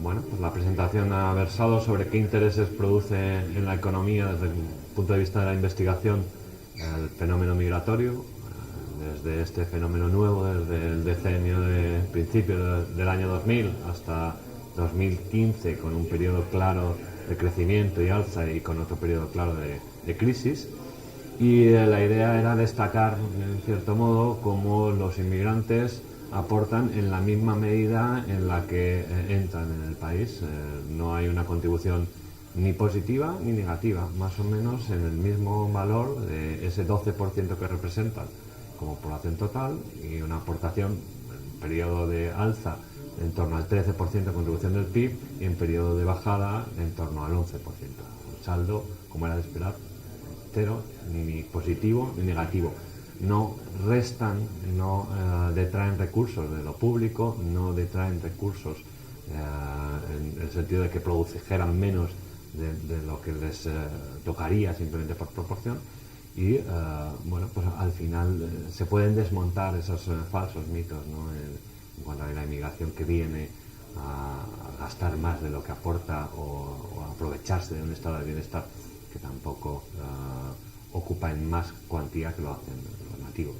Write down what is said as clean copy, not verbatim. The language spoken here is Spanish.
bueno, pues la presentación ha versado sobre qué intereses produce en la economía desde el punto de vista de la investigación el fenómeno migratorio, desde este fenómeno nuevo, desde el decenio de principio del año 2000 hasta 2015, con un periodo claro de crecimiento y alza y con otro periodo claro de crisis. Y la idea era destacar, en cierto modo, cómo los inmigrantes aportan en la misma medida en la que entran en el país. No hay una contribución ni positiva ni negativa, más o menos en el mismo valor de ese 12% que representan como población total, y una aportación en periodo de alza en torno al 13% de contribución del PIB y en periodo de bajada en torno al 11%. El saldo, como era de esperar, cero, ni positivo ni negativo. No restan, no detraen recursos de lo público, no detraen recursos en el sentido de que produjeran menos de lo que les tocaría simplemente por proporción. Y bueno, pues al final se pueden desmontar esos falsos mitos, ¿no? En cuanto a la inmigración que viene a gastar más de lo que aporta o a aprovecharse de un estado de bienestar que tampoco ocupa en más cuantía que lo hacen los nativos.